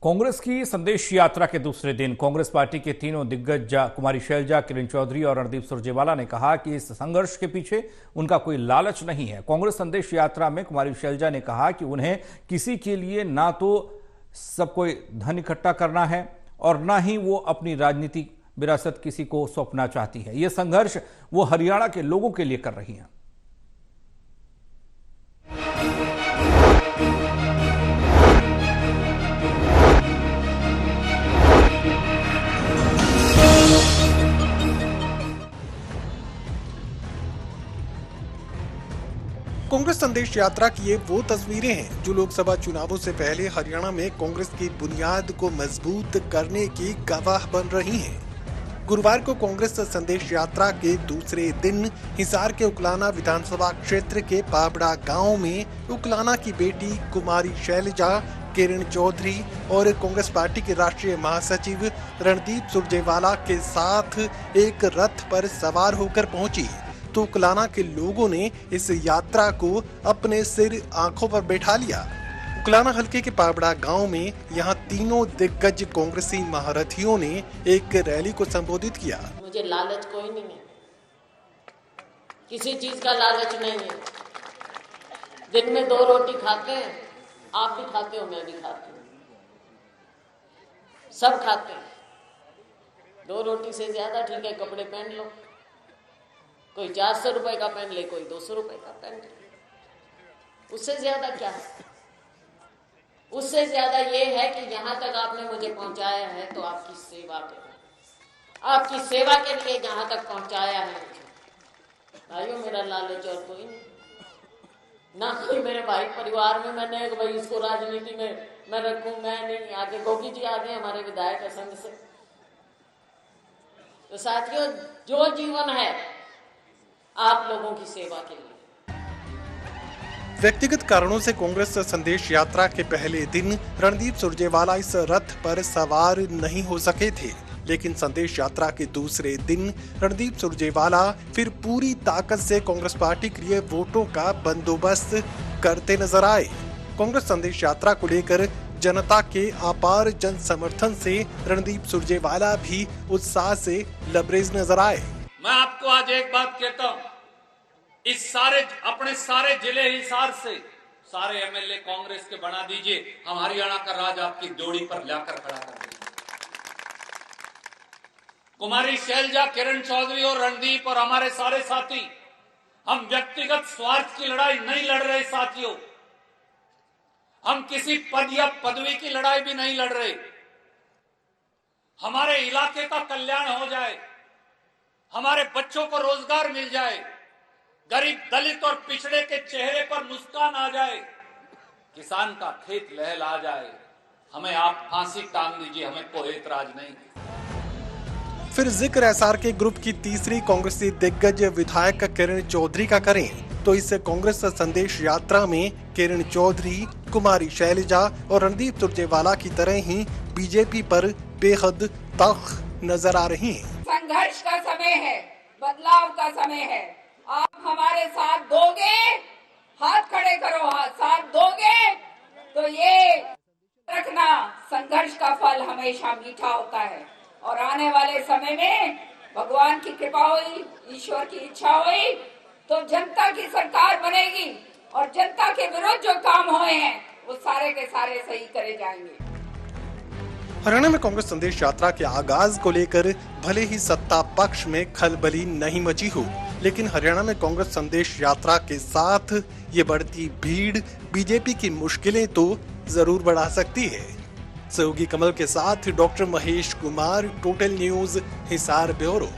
कांग्रेस की संदेश यात्रा के दूसरे दिन कांग्रेस पार्टी के तीनों दिग्गज कुमारी शैलजा, किरण चौधरी और रणदीप सुरजेवाला ने कहा कि इस संघर्ष के पीछे उनका कोई लालच नहीं है। कांग्रेस संदेश यात्रा में कुमारी शैलजा ने कहा कि उन्हें किसी के लिए ना तो सब कोई धन इकट्ठा करना है और ना ही वो अपनी राजनीतिक विरासत किसी को सौंपना चाहती है। यह संघर्ष वो हरियाणा के लोगों के लिए कर रही हैं। कांग्रेस संदेश यात्रा की ये वो तस्वीरें हैं जो लोकसभा चुनावों से पहले हरियाणा में कांग्रेस की बुनियाद को मजबूत करने की गवाह बन रही हैं। गुरुवार को कांग्रेस संदेश यात्रा के दूसरे दिन हिसार के उकलाना विधानसभा क्षेत्र के पाबड़ा गांव में उकलाना की बेटी कुमारी शैलजा, किरण चौधरी और कांग्रेस पार्टी के राष्ट्रीय महासचिव रणदीप सुरजेवाला के साथ एक रथ पर सवार होकर पहुंची तो उकलाना के लोगों ने इस यात्रा को अपने सिर आंखों पर बैठा लिया। उकलाना हल्के के पाबड़ा गांव में यहां तीनों दिग्गज कांग्रेसी महारथियों ने एक रैली को संबोधित किया। मुझे लालच कोई नहीं है, किसी चीज का लालच नहीं है। दिन में 2 रोटी खाते हैं, आप भी खाते हो, मैं भी खाती हूँ, सब खाते हैं। 2 रोटी से ज्यादा ठीक है, कपड़े पहन लो, कोई 400 रुपए का पहन ले, कोई 200 रुपए का पहन ले, उससे ज्यादा क्या है? उससे ज्यादा ये है कि यहाँ तक आपने मुझे पहुंचाया है तो आपकी सेवा के लिए, आपकी सेवा के लिए यहाँ तक पहुंचाया है मुझे। भाइयों, मेरा लालच और कोई नहीं, ना कोई मेरे भाई परिवार में मैंने भाई इसको राजनीति में मैं रखूं, मैं नहीं। आगे गोगी जी आ गए हमारे विधायक संघ से। तो साथियों, जो जीवन है आप लोगों की सेवा के लिए। व्यक्तिगत कारणों से कांग्रेस संदेश यात्रा के पहले दिन रणदीप सुरजेवाला इस रथ पर सवार नहीं हो सके थे, लेकिन संदेश यात्रा के दूसरे दिन रणदीप सुरजेवाला फिर पूरी ताकत से कांग्रेस पार्टी के लिए वोटों का बंदोबस्त करते नजर आए। कांग्रेस संदेश यात्रा को लेकर जनता के अपार जन समर्थन से रणदीप सुरजेवाला भी उत्साह से लबरेज नजर आए। मैं आपको आज एक बात कहता हूं, इस अपने सारे जिले हिसार से सारे एमएलए कांग्रेस के बना दीजिए, हम हरियाणा का राज आपकी जोड़ी पर लाकर खड़ा कर देंगे। कुमारी शैलजा, किरण चौधरी और रणदीप और हमारे सारे साथी, हम व्यक्तिगत स्वार्थ की लड़ाई नहीं लड़ रहे साथियों, हम किसी पद या पदवी की लड़ाई भी नहीं लड़ रहे। हमारे इलाके का कल्याण हो जाए, हमारे बच्चों को रोजगार मिल जाए, गरीब दलित और पिछड़े के चेहरे पर मुस्कान आ जाए, किसान का खेत लहला जाए, हमें आप फांसी टांग दीजिए, हमें कोई एतराज नहीं। फिर जिक्र एसआर के ग्रुप की तीसरी कांग्रेसी दिग्गज विधायक किरण चौधरी का करें तो इस कांग्रेस संदेश यात्रा में किरण चौधरी, कुमारी शैलजा और रणदीप सुरजेवाला की तरह ही बीजेपी पर बेहद तल्ख नजर आ रही हैं। संघर्ष का समय है, बदलाव का समय है। आप हमारे साथ दोगे, हाथ खड़े करो, हाथ साथ दोगे तो ये रखना, संघर्ष का फल हमेशा मीठा होता है। और आने वाले समय में भगवान की कृपा हुई, ईश्वर की इच्छा हुई तो जनता की सरकार बनेगी और जनता के विरुद्ध जो काम हुए हैं वो सारे के सारे सही करे जाएंगे। हरियाणा में कांग्रेस संदेश यात्रा के आगाज को लेकर भले ही सत्ता पक्ष में खलबली नहीं मची हो, लेकिन हरियाणा में कांग्रेस संदेश यात्रा के साथ ये बढ़ती भीड़ बीजेपी की मुश्किलें तो जरूर बढ़ा सकती है। सहयोगी कमल के साथ doctor Mahesh Kumar, total news, Hisar bureau.